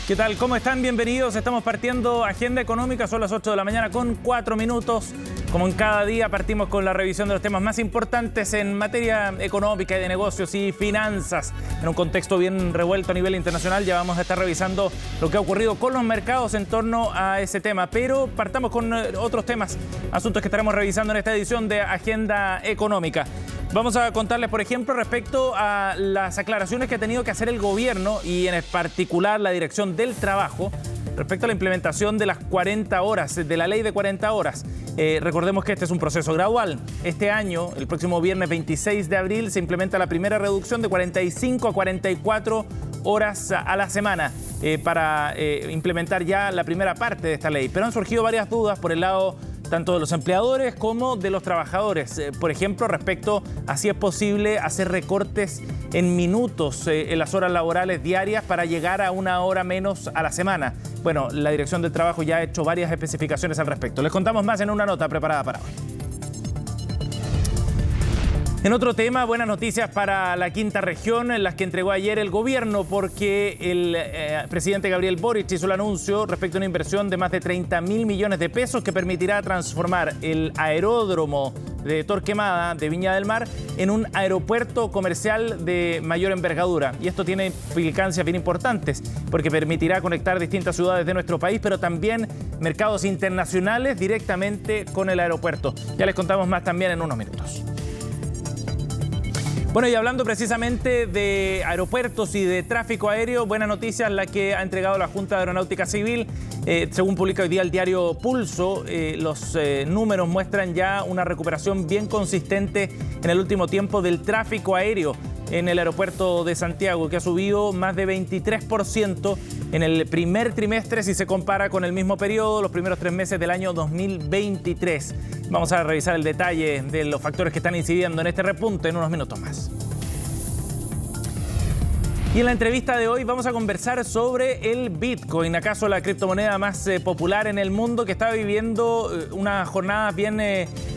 ¿Qué tal? ¿Cómo están? Bienvenidos. Estamos partiendo Agenda Económica. Son las 8 de la mañana con 4 minutos. Como en cada día, partimos con la revisión de los temas más importantes en materia económica y de negocios y finanzas. En un contexto bien revuelto a nivel internacional, ya vamos a estar revisando lo que ha ocurrido con los mercados en torno a ese tema. Pero partamos con otros temas, asuntos que estaremos revisando en esta edición de Agenda Económica. Vamos a contarles, por ejemplo, respecto a las aclaraciones que ha tenido que hacer el gobierno y en particular la Dirección del Trabajo respecto a la implementación de las 40 horas, de la ley de 40 horas. Recordemos que este es un proceso gradual. Este año, el próximo viernes 26 de abril, se implementa la primera reducción de 45 a 44 horas a la semana para implementar ya la primera parte de esta ley. Pero han surgido varias dudas por el lado tanto de los empleadores como de los trabajadores. Por ejemplo, respecto a si es posible hacer recortes en minutos en las horas laborales diarias para llegar a una hora menos a la semana. Bueno, la Dirección del Trabajo ya ha hecho varias especificaciones al respecto. Les contamos más en una nota preparada para hoy. En otro tema, buenas noticias para la quinta región, en las que entregó ayer el gobierno, porque el presidente Gabriel Boric hizo el anuncio respecto a una inversión de más de 30.000 millones de pesos que permitirá transformar el aeródromo de Torquemada, de Viña del Mar, en un aeropuerto comercial de mayor envergadura. Y esto tiene implicancias bien importantes, porque permitirá conectar distintas ciudades de nuestro país, pero también mercados internacionales directamente con el aeropuerto. Ya les contamos más también en unos minutos. Bueno, y hablando precisamente de aeropuertos y de tráfico aéreo, buena noticia la que ha entregado la Junta de Aeronáutica Civil. Según publica hoy día el diario Pulso, los números muestran ya una recuperación bien consistente en el último tiempo del tráfico aéreo en el aeropuerto de Santiago, que ha subido más de 23% en el primer trimestre si se compara con el mismo periodo, los primeros 3 meses del año 2023. Vamos a revisar el detalle de los factores que están incidiendo en este repunte en unos minutos más. Y en la entrevista de hoy vamos a conversar sobre el Bitcoin, acaso la criptomoneda más popular en el mundo, que está viviendo unas jornadas bien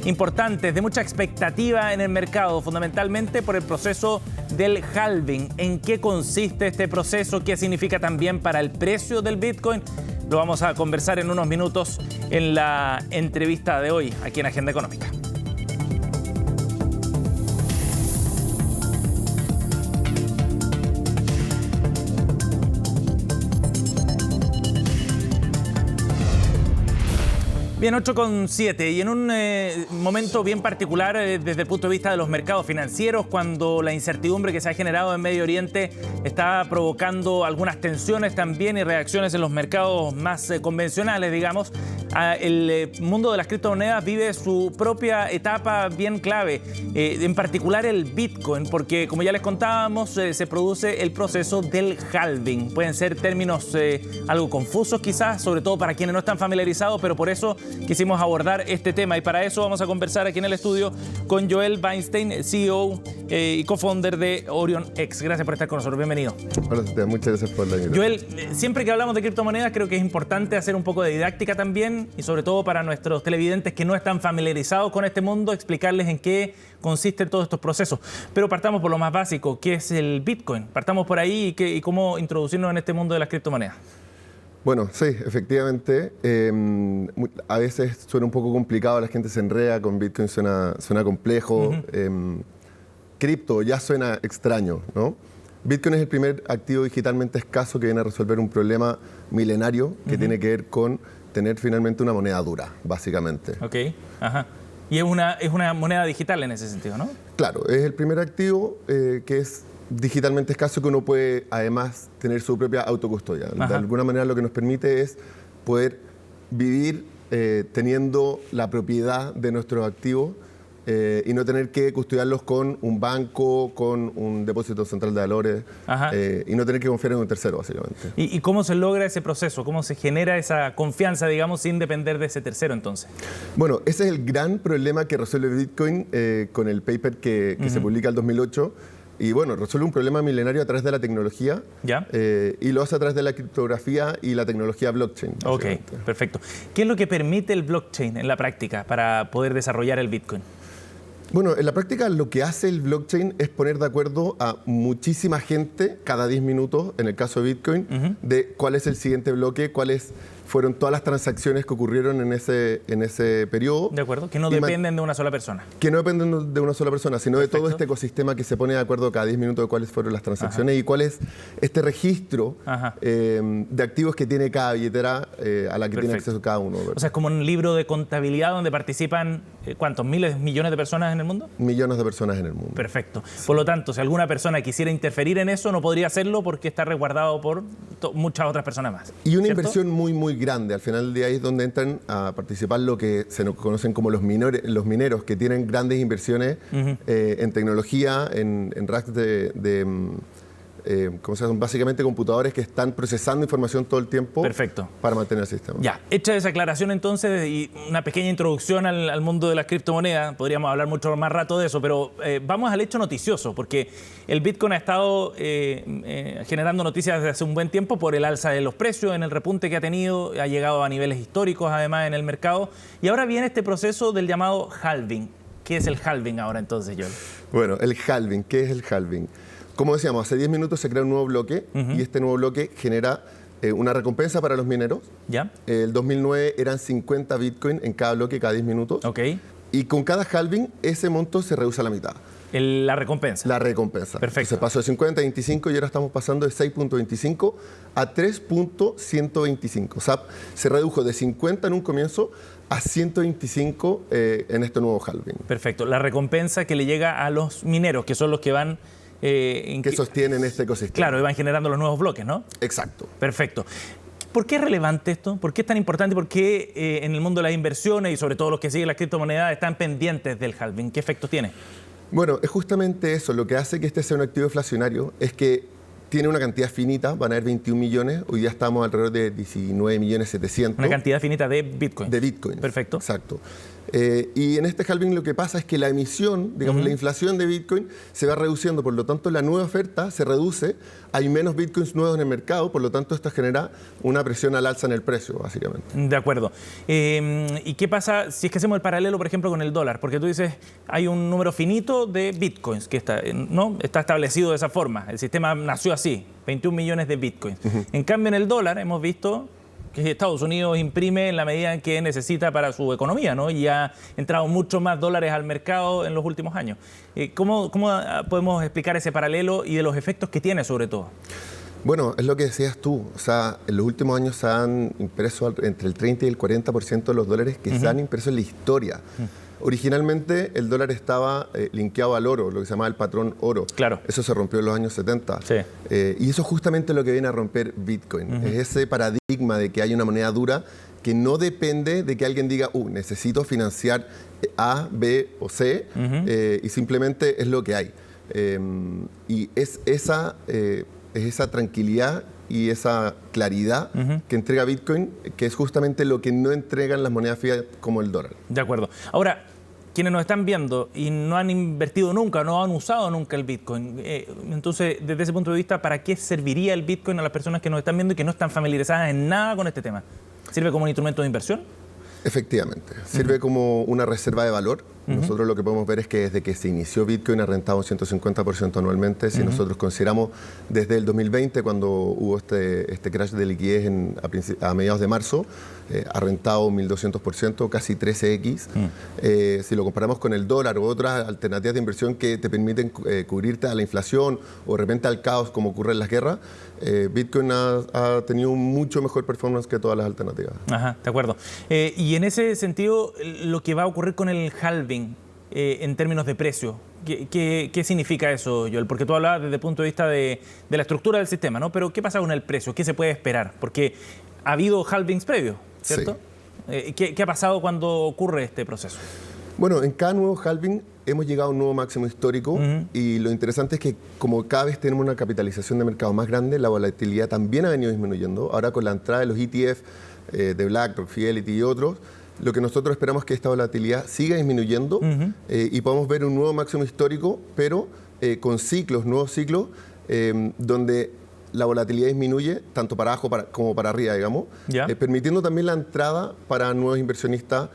importantes, de mucha expectativa en el mercado, fundamentalmente por el proceso del halving. ¿En qué consiste este proceso? ¿Qué significa también para el precio del Bitcoin? Lo vamos a conversar en unos minutos en la entrevista de hoy, aquí en Agenda Económica. Bien, 8,7 y en un momento bien particular desde el punto de vista de los mercados financieros, cuando la incertidumbre que se ha generado en Medio Oriente está provocando algunas tensiones también y reacciones en los mercados más convencionales, digamos. El mundo de las criptomonedas vive su propia etapa bien clave, en particular el Bitcoin, porque como ya les contábamos, se produce el proceso del halving. Pueden ser términos algo confusos quizás, sobre todo para quienes no están familiarizados, pero por eso quisimos abordar este tema y para eso vamos a conversar aquí en el estudio con Joel Weinstein, CEO y co-founder de OrionX. Gracias por estar con nosotros, bienvenido. Hola, muchas gracias por la invitación. Joel, siempre que hablamos de criptomonedas creo que es importante hacer un poco de didáctica también y sobre todo para nuestros televidentes que no están familiarizados con este mundo, explicarles en qué consisten todos estos procesos. Pero partamos por lo más básico, ¿qué es el Bitcoin? Partamos por ahí y cómo introducirnos en este mundo de las criptomonedas. Bueno, sí, efectivamente. A veces suena un poco complicado, la gente se enreda con Bitcoin, suena complejo. Cripto ya suena extraño, ¿no? Bitcoin es el primer activo digitalmente escaso que viene a resolver un problema milenario que tiene que ver con tener finalmente una moneda dura, básicamente. Ok, ajá. Y es una moneda digital en ese sentido, ¿no? Claro, es el primer activo que es digitalmente escaso, que uno puede además tener su propia autocustodia. De alguna manera lo que nos permite es poder vivir teniendo la propiedad de nuestros activos y no tener que custodiarlos con un banco, con un depósito central de valores y no tener que confiar en un tercero, básicamente. ¿Y cómo se logra ese proceso? ¿Cómo se genera esa confianza, digamos, sin depender de ese tercero entonces? Bueno, ese es el gran problema que resuelve Bitcoin con el paper que se publica en el 2008. Y bueno, resuelve un problema milenario a través de la tecnología y lo hace a través de la criptografía y la tecnología blockchain. Ok, perfecto. ¿Qué es lo que permite el blockchain en la práctica para poder desarrollar el Bitcoin? Bueno, en la práctica lo que hace el blockchain es poner de acuerdo a muchísima gente cada 10 minutos, en el caso de Bitcoin, de cuál es el siguiente bloque, cuáles fueron todas las transacciones que ocurrieron en ese periodo. De acuerdo, que no dependen de una sola persona. Que no dependen de una sola persona, sino Perfecto. de todo este ecosistema que se pone de acuerdo cada 10 minutos de cuáles fueron las transacciones y cuál es este registro de activos que tiene cada billetera a la que tiene acceso cada uno, ¿verdad? O sea, es como un libro de contabilidad donde participan, ¿cuántos? ¿Miles, millones de personas en el mundo? Millones de personas en el mundo. Perfecto. Sí. Por lo tanto, si alguna persona quisiera interferir en eso, no podría hacerlo porque está resguardado por muchas otras personas más. Y una inversión muy, muy grande. Al final del día es donde entran a participar lo que se nos conocen como los mineros, que tienen grandes inversiones en tecnología, en racks ¿cómo se llama? Básicamente computadores que están procesando información todo el tiempo. Perfecto. Para mantener el sistema. Ya, hecha esa aclaración entonces y una pequeña introducción al mundo de las criptomonedas, podríamos hablar mucho más rato de eso, pero vamos al hecho noticioso, porque el Bitcoin ha estado generando noticias desde hace un buen tiempo por el alza de los precios, en el repunte que ha tenido, ha llegado a niveles históricos además en el mercado, y ahora viene este proceso del llamado halving. ¿Qué es el halving ahora entonces, Joel? Bueno, el halving, ¿qué es el halving? Como decíamos, hace 10 minutos se crea un nuevo bloque y este nuevo bloque genera una recompensa para los mineros. ¿Ya? El 2009 eran 50 Bitcoin en cada bloque, cada 10 minutos. Ok. Y con cada halving, ese monto se reduce a la mitad. La recompensa. La recompensa. Perfecto. Se pasó de 50 a 25 y ahora estamos pasando de 6.25 a 3.125. O sea, se redujo de 50 en un comienzo a 125 en este nuevo halving. Perfecto. La recompensa que le llega a los mineros, que son los que van... que sostienen este ecosistema. Claro, y van generando los nuevos bloques, ¿no? Exacto. Perfecto. ¿Por qué es relevante esto? ¿Por qué es tan importante? ¿Por qué en el mundo de las inversiones y sobre todo los que siguen las criptomonedas están pendientes del halving? ¿Qué efectos tiene? Bueno, es justamente eso. Lo que hace que este sea un activo inflacionario es que tiene una cantidad finita, van a haber 21 millones, hoy ya estamos alrededor de 19.700.000. Una cantidad finita de Bitcoin. De Bitcoin. Perfecto. Exacto. Y en este halving lo que pasa es que la emisión, digamos, la inflación de Bitcoin se va reduciendo, por lo tanto la nueva oferta se reduce, hay menos Bitcoins nuevos en el mercado, por lo tanto esto genera una presión al alza en el precio, básicamente. De acuerdo. ¿Y qué pasa si es que hacemos el paralelo, por ejemplo, con el dólar? Porque tú dices, hay un número finito de Bitcoins que está establecido de esa forma, el sistema nació así, 21 millones de Bitcoins. En cambio, en el dólar hemos visto que Estados Unidos imprime en la medida en que necesita para su economía, ¿no? Y ha entrado mucho más dólares al mercado en los últimos años. ¿Cómo podemos explicar ese paralelo y de los efectos que tiene sobre todo? Bueno, es lo que decías tú. O sea, en los últimos años se han impreso entre el 30 y el 40% de los dólares que se han impreso en la historia. Originalmente el dólar estaba linkeado al oro, lo que se llamaba el patrón oro. Claro. Eso se rompió en los años 70. Sí. Y eso es justamente lo que viene a romper Bitcoin. Es ese paradigma de que hay una moneda dura que no depende de que alguien diga, necesito financiar A, B o C, y simplemente es lo que hay. Y es esa tranquilidad y esa claridad que entrega Bitcoin, que es justamente lo que no entregan las monedas fiat como el dólar. De acuerdo. Ahora, quienes nos están viendo y no han invertido nunca, no han usado nunca el Bitcoin, entonces, desde ese punto de vista, ¿para qué serviría el Bitcoin a las personas que nos están viendo y que no están familiarizadas en nada con este tema? ¿Sirve como un instrumento de inversión? Efectivamente. Sirve como una reserva de valor. Nosotros lo que podemos ver es que desde que se inició Bitcoin ha rentado un 150% anualmente. Si nosotros consideramos desde el 2020, cuando hubo este crash de liquidez a mediados de marzo, ha rentado un 1.200%, casi 13x. Si lo comparamos con el dólar u otras alternativas de inversión que te permiten cubrirte a la inflación o de repente al caos como ocurre en las guerras, Bitcoin ha tenido un mucho mejor performance que todas las alternativas. Ajá, de acuerdo. Y en ese sentido, lo que va a ocurrir con el halving en términos de precio, ¿qué significa eso, Joel? Porque tú hablabas desde el punto de vista de la estructura del sistema, ¿no? Pero ¿qué pasa con el precio? ¿Qué se puede esperar? Porque ha habido halvings previos, ¿cierto? Sí. ¿Qué ha pasado cuando ocurre este proceso? Bueno, en cada nuevo halving hemos llegado a un nuevo máximo histórico y lo interesante es que como cada vez tenemos una capitalización de mercado más grande, la volatilidad también ha venido disminuyendo. Ahora con la entrada de los ETF de BlackRock, Fidelity y otros, lo que nosotros esperamos es que esta volatilidad siga disminuyendo y podamos ver un nuevo máximo histórico, pero con ciclos, nuevos ciclos, donde la volatilidad disminuye, tanto para abajo como para arriba, digamos, permitiendo también la entrada para nuevos inversionistas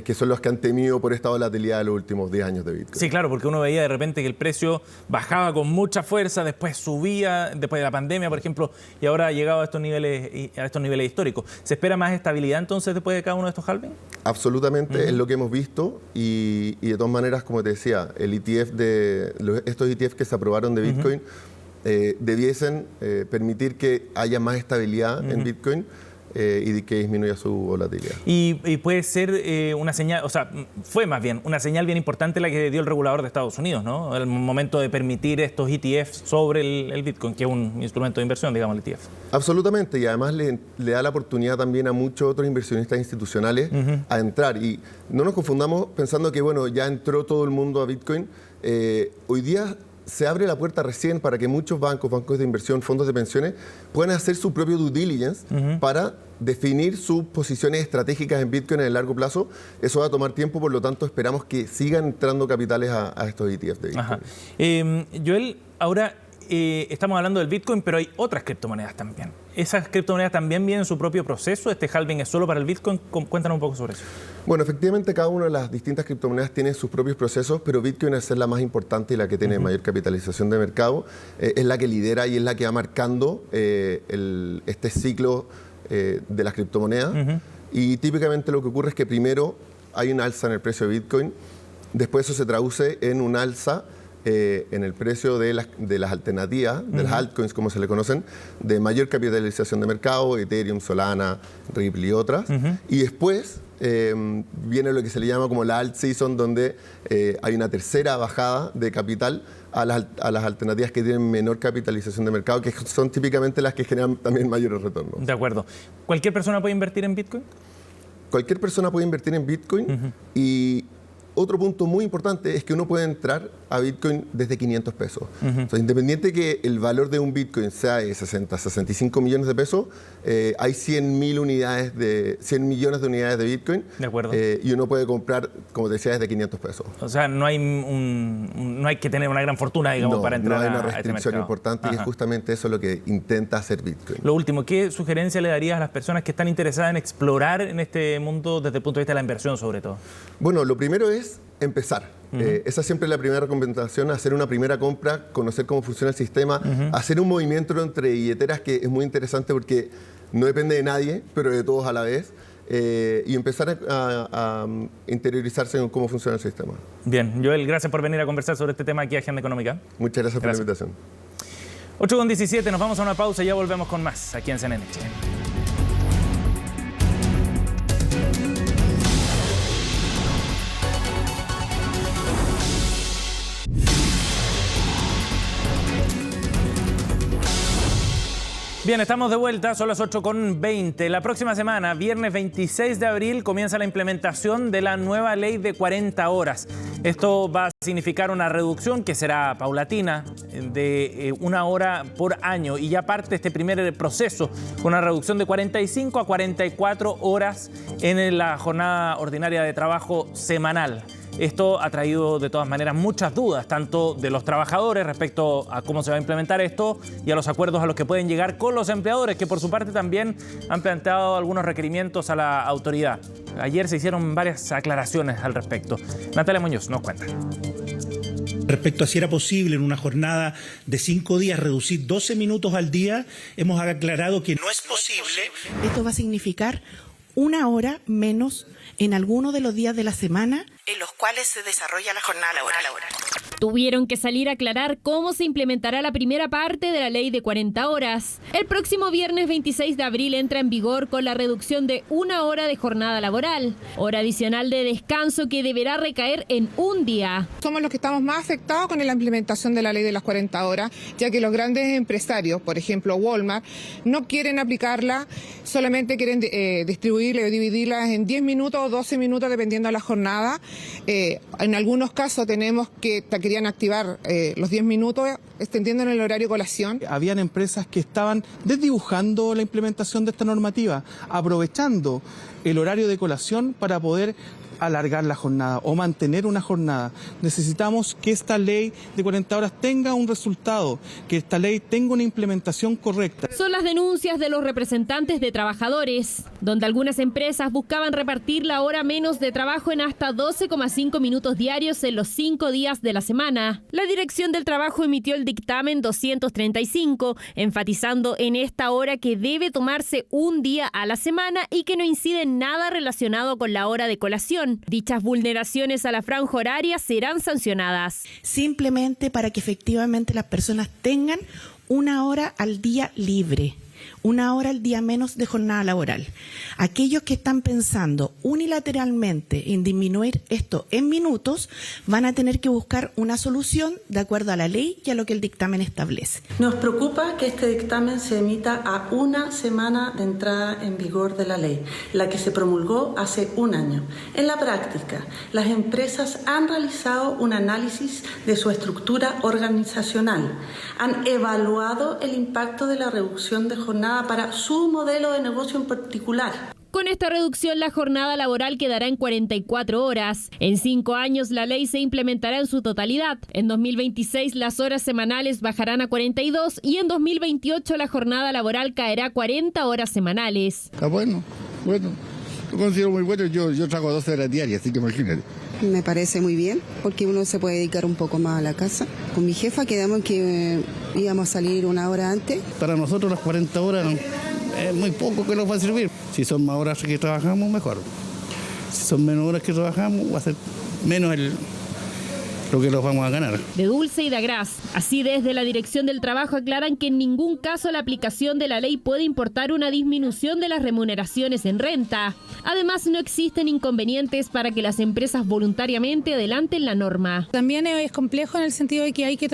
que son los que han temido por esta volatilidad de los últimos 10 años de Bitcoin. Sí, claro, porque uno veía de repente que el precio bajaba con mucha fuerza, después subía, después de la pandemia, por ejemplo, y ahora ha llegado a estos niveles históricos. ¿Se espera más estabilidad entonces después de cada uno de estos halving? Absolutamente, es lo que hemos visto y de todas maneras, como te decía, el ETF estos ETF que se aprobaron de Bitcoin debiesen permitir que haya más estabilidad en Bitcoin y que disminuya su volatilidad. Y puede ser una señal, o sea, fue más bien una señal bien importante la que dio el regulador de Estados Unidos, ¿no? El momento de permitir estos ETFs sobre el Bitcoin, que es un instrumento de inversión, digamos, el ETF. Absolutamente, y además le da la oportunidad también a muchos otros inversionistas institucionales a entrar. Y no nos confundamos pensando que, bueno, ya entró todo el mundo a Bitcoin. Hoy día se abre la puerta recién para que muchos bancos de inversión, fondos de pensiones, puedan hacer su propio due diligence para definir sus posiciones estratégicas en Bitcoin en el largo plazo. Eso va a tomar tiempo, por lo tanto esperamos que sigan entrando capitales a estos ETFs de Bitcoin. Joel, ahora estamos hablando del Bitcoin, pero hay otras criptomonedas también. ¿Esas criptomonedas también vienen en su propio proceso? ¿Este halving es solo para el Bitcoin? Cuéntanos un poco sobre eso. Bueno, efectivamente cada una de las distintas criptomonedas tiene sus propios procesos, pero Bitcoin, al ser la más importante y la que tiene mayor capitalización de mercado, es la que lidera y es la que va marcando este ciclo de las criptomonedas. Y típicamente lo que ocurre es que primero hay una alza en el precio de Bitcoin, después eso se traduce en un alza en el precio de las alternativas, de las altcoins, como se le conocen, de mayor capitalización de mercado, Ethereum, Solana, Ripple y otras. Y después viene lo que se le llama como la alt season, donde hay una tercera bajada de capital a las alternativas que tienen menor capitalización de mercado, que son típicamente las que generan también mayores retornos. De acuerdo. ¿Cualquier persona puede invertir en Bitcoin? Cualquier persona puede invertir en Bitcoin y otro punto muy importante es que uno puede entrar a Bitcoin desde 500 pesos. O sea, independiente que el valor de un Bitcoin sea de 60, 65 millones de pesos, hay 100 millones de unidades de Bitcoin. De acuerdo. Y uno puede comprar, como te decía, desde 500 pesos. O sea, no hay que tener una gran fortuna, digamos, para entrar a este mercado. No hay una restricción importante y es justamente eso lo que intenta hacer Bitcoin. Lo último, ¿qué sugerencia le darías a las personas que están interesadas en explorar en este mundo desde el punto de vista de la inversión, sobre todo? Bueno, lo primero es empezar. Esa siempre es la primera recomendación, hacer una primera compra, conocer cómo funciona el sistema, hacer un movimiento entre billeteras que es muy interesante porque no depende de nadie, pero de todos a la vez, y empezar a interiorizarse en cómo funciona el sistema. Bien, Joel, gracias por venir a conversar sobre este tema aquí a Agenda Económica. Muchas gracias por la invitación. 8:17, nos vamos a una pausa y ya volvemos con más aquí en CNN Chile. Bien, estamos de vuelta, son las 8:20. La próxima semana, viernes 26 de abril, comienza la implementación de la nueva ley de 40 horas. Esto va a significar una reducción que será paulatina de 1 hora por año y ya parte este primer proceso con una reducción de 45 a 44 horas en la jornada ordinaria de trabajo semanal. Esto ha traído de todas maneras muchas dudas, tanto de los trabajadores respecto a cómo se va a implementar esto y a los acuerdos a los que pueden llegar con los empleadores, que por su parte también han planteado algunos requerimientos a la autoridad. Ayer se hicieron varias aclaraciones al respecto. Natalia Muñoz nos cuenta. Respecto a si era posible en una jornada de 5 días reducir 12 minutos al día, hemos aclarado que no es posible. Esto va a significar 1 hora menos en alguno de los días de la semana en los cuales se desarrolla la jornada laboral. Tuvieron que salir a aclarar cómo se implementará la primera parte de la ley de 40 horas. El próximo viernes 26 de abril entra en vigor con la reducción de 1 hora de jornada laboral, hora adicional de descanso que deberá recaer en un día. Somos los que estamos más afectados con la implementación de la ley de las 40 horas, ya que los grandes empresarios, por ejemplo Walmart, no quieren aplicarla, solamente quieren distribuirla o dividirla en 10 minutos o 12 minutos dependiendo de la jornada. En algunos casos tenemos que querían activar los 10 minutos extendiendo en el horario de colación. Habían empresas que estaban desdibujando la implementación de esta normativa, aprovechando el horario de colación para poder alargar la jornada o mantener una jornada. Necesitamos que esta ley de 40 horas tenga un resultado, que esta ley tenga una implementación correcta. Son las denuncias de los representantes de trabajadores, donde algunas empresas buscaban repartir la hora menos de trabajo en hasta 12,5 minutos diarios en los 5 días de la semana. La Dirección del Trabajo emitió el dictamen 235, enfatizando en esta hora que debe tomarse un día a la semana y que no incide en nada relacionado con la hora de colación. Dichas vulneraciones a la franja horaria serán sancionadas. Simplemente para que efectivamente las personas tengan una hora al día libre, una hora al día menos de jornada laboral. Aquellos que están pensando unilateralmente en disminuir esto en minutos van a tener que buscar una solución de acuerdo a la ley y a lo que el dictamen establece. Nos preocupa que este dictamen se emita a una semana de entrada en vigor de la ley, la que se promulgó hace un año. En la práctica, las empresas han realizado un análisis de su estructura organizacional, han evaluado el impacto de la reducción de jornada para su modelo de negocio en particular. Con esta reducción, la jornada laboral quedará en 44 horas. En 5 años, la ley se implementará en su totalidad. En 2026, las horas semanales bajarán a 42 y en 2028, la jornada laboral caerá a 40 horas semanales. Está bueno, lo considero muy bueno. Yo trabajo 12 horas diarias, así que imagínate. Me parece muy bien, porque uno se puede dedicar un poco más a la casa. Con mi jefa quedamos que íbamos a salir una hora antes. Para nosotros las 40 horas es muy poco que nos va a servir. Si son más horas que trabajamos, mejor. Si son menos horas que trabajamos, va a ser menos lo que nos vamos a ganar. De Dulce y de Agraz. Así, desde la Dirección del Trabajo aclaran que en ningún caso la aplicación de la ley puede importar una disminución de las remuneraciones en renta. Además, no existen inconvenientes para que las empresas voluntariamente adelanten la norma. También es complejo en el sentido de que hay que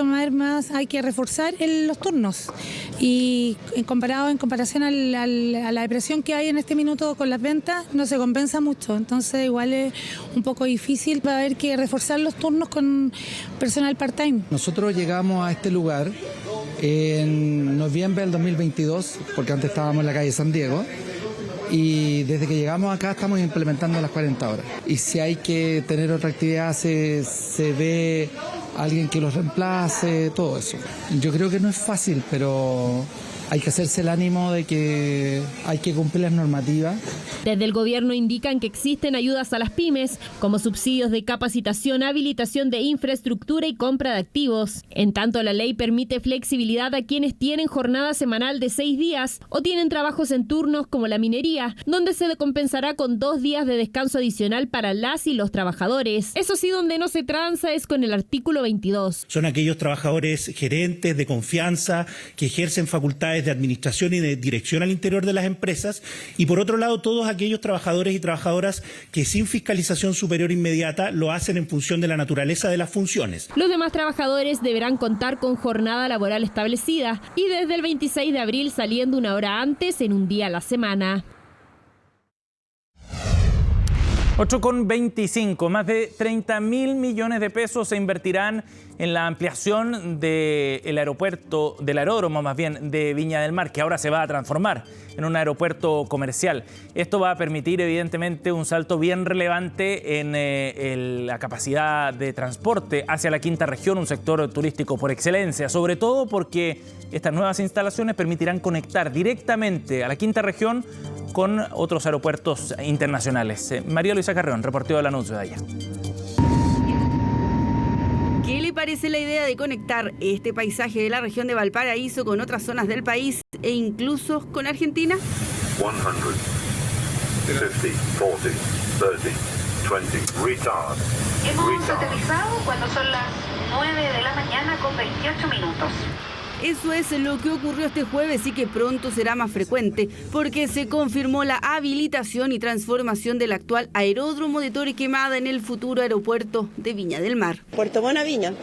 reforzar los turnos. Y en comparación a la depresión que hay en este minuto con las ventas, no se compensa mucho. Entonces, igual es un poco difícil. Va a haber que reforzar los turnos con personal part-time. Nosotros llegamos a este lugar en noviembre del 2022, porque antes estábamos en la calle San Diego, y desde que llegamos acá estamos implementando las 40 horas. Y si hay que tener otra actividad, se ve alguien que los reemplace, todo eso. Yo creo que no es fácil, pero hay que hacerse el ánimo de que hay que cumplir las normativas. Desde el gobierno indican que existen ayudas a las pymes, como subsidios de capacitación, habilitación de infraestructura y compra de activos. En tanto, la ley permite flexibilidad a quienes tienen jornada semanal de 6 días o tienen trabajos en turnos como la minería, donde se compensará con 2 días de descanso adicional para las y los trabajadores. Eso sí, donde no se tranza es con el artículo 22. Son aquellos trabajadores gerentes de confianza que ejercen facultades de administración y de dirección al interior de las empresas, y por otro lado todos aquellos trabajadores y trabajadoras que sin fiscalización superior inmediata lo hacen en función de la naturaleza de las funciones. Los demás trabajadores deberán contar con jornada laboral establecida y desde el 26 de abril saliendo una hora antes en un día a la semana. 8,25. Más de 30.000 millones de pesos se invertirán en la ampliación del aeródromo más bien, de Viña del Mar, que ahora se va a transformar en un aeropuerto comercial. Esto va a permitir, evidentemente, un salto bien relevante en la capacidad de transporte hacia la quinta región, un sector turístico por excelencia, sobre todo porque estas nuevas instalaciones permitirán conectar directamente a la quinta región con otros aeropuertos internacionales. María Luisa Carreón reportó el anuncio de allá. ¿Qué le parece la idea de conectar este paisaje de la región de Valparaíso con otras zonas del país e incluso con Argentina? 100, 50, 40, 30, 20, retard. Hemos aterrizado cuando son las 9 de la mañana con 28 minutos. Eso es lo que ocurrió este jueves y que pronto será más frecuente, porque se confirmó la habilitación y transformación del actual aeródromo de Torquemada en el futuro aeropuerto de Viña del Mar. Puerto Buena Viña.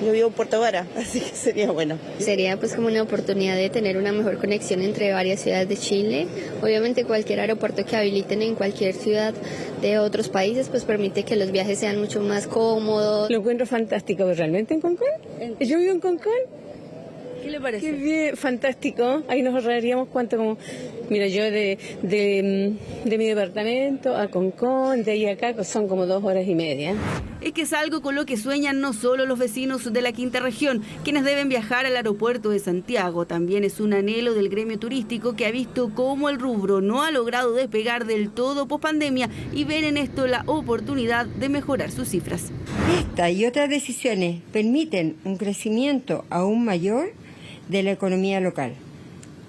Yo vivo en Puerto Vara, así que sería bueno. Sería pues como una oportunidad de tener una mejor conexión entre varias ciudades de Chile. Obviamente cualquier aeropuerto que habiliten en cualquier ciudad de otros países pues permite que los viajes sean mucho más cómodos. Lo encuentro fantástico. ¿Realmente en Concón? Yo vivo en Concón. ¿Qué le parece? Qué bien, fantástico. Ahí nos ahorraríamos cuánto, como, mira, yo de mi departamento a Concón, de ahí a acá, son como 2 horas y media. Es que es algo con lo que sueñan no solo los vecinos de la quinta región, quienes deben viajar al aeropuerto de Santiago. También es un anhelo del gremio turístico que ha visto cómo el rubro no ha logrado despegar del todo pospandemia y ven en esto la oportunidad de mejorar sus cifras. Esta y otras decisiones permiten un crecimiento aún mayor de la economía local,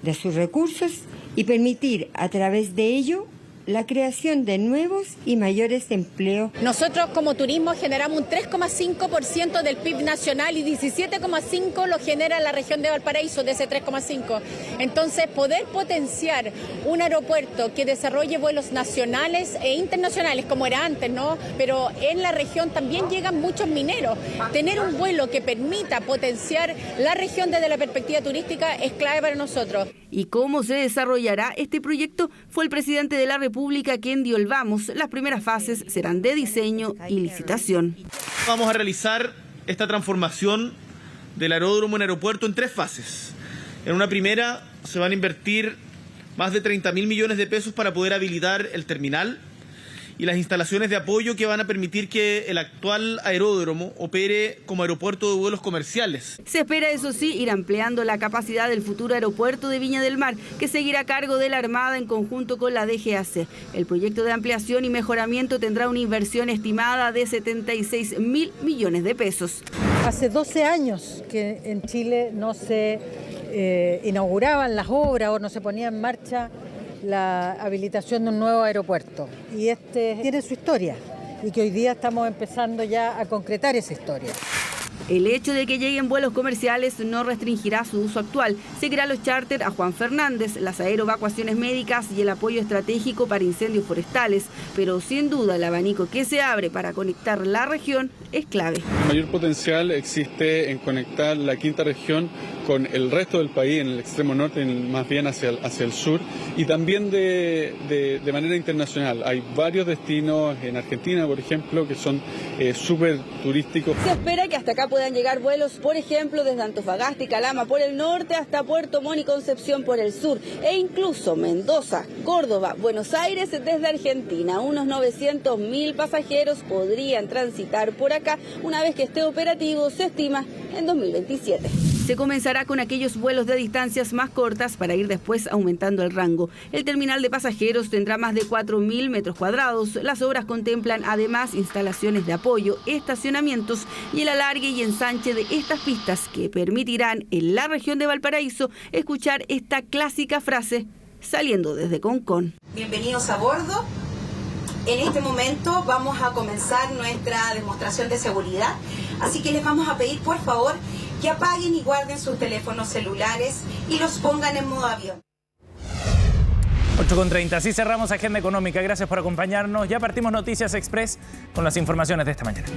de sus recursos y permitir a través de ello la creación de nuevos y mayores empleos. Nosotros como turismo generamos un 3,5% del PIB nacional y 17,5% lo genera la región de Valparaíso, de ese 3,5%. Entonces, poder potenciar un aeropuerto que desarrolle vuelos nacionales e internacionales, como era antes, ¿no? Pero en la región también llegan muchos mineros. Tener un vuelo que permita potenciar la región desde la perspectiva turística es clave para nosotros. ¿Y cómo se desarrollará este proyecto? Fue el presidente de la República quien dio el vamos. Las primeras fases serán de diseño y licitación. Vamos a realizar esta transformación del aeródromo en aeropuerto en 3 fases. En una primera se van a invertir más de 30.000 millones de pesos para poder habilitar el terminal y las instalaciones de apoyo que van a permitir que el actual aeródromo opere como aeropuerto de vuelos comerciales. Se espera, eso sí, ir ampliando la capacidad del futuro aeropuerto de Viña del Mar, que seguirá a cargo de la Armada en conjunto con la DGAC. El proyecto de ampliación y mejoramiento tendrá una inversión estimada de 76.000 millones de pesos. Hace 12 años que en Chile no se inauguraban las obras o no se ponía en marcha la habilitación de un nuevo aeropuerto, y este tiene su historia y que hoy día estamos empezando ya a concretar esa historia. El hecho de que lleguen vuelos comerciales no restringirá su uso actual. Seguirá los charter a Juan Fernández, las aerovacuaciones médicas y el apoyo estratégico para incendios forestales. Pero sin duda el abanico que se abre para conectar la región es clave. El mayor potencial existe en conectar la quinta región con el resto del país, en el extremo norte, más bien hacia el sur, y también de manera internacional. Hay varios destinos en Argentina, por ejemplo, que son súper turísticos. Se espera que hasta acá puedan llegar vuelos, por ejemplo, desde Antofagasta y Calama por el norte hasta Puerto Montt y Concepción por el sur, e incluso Mendoza, Córdoba, Buenos Aires desde Argentina. Unos 900.000 pasajeros podrían transitar por acá una vez que esté operativo, se estima, en 2027. Se comenzará con aquellos vuelos de distancias más cortas para ir después aumentando el rango. El terminal de pasajeros tendrá más de 4.000 metros cuadrados. Las obras contemplan además instalaciones de apoyo, estacionamientos y el alargue y ensanche de estas pistas que permitirán en la región de Valparaíso escuchar esta clásica frase saliendo desde Concón. Bienvenidos a bordo. En este momento vamos a comenzar nuestra demostración de seguridad, así que les vamos a pedir por favor que apaguen y guarden sus teléfonos celulares y los pongan en modo avión. 8:30, así cerramos Agenda Económica. Gracias por acompañarnos. Ya partimos Noticias Express con las informaciones de esta mañana.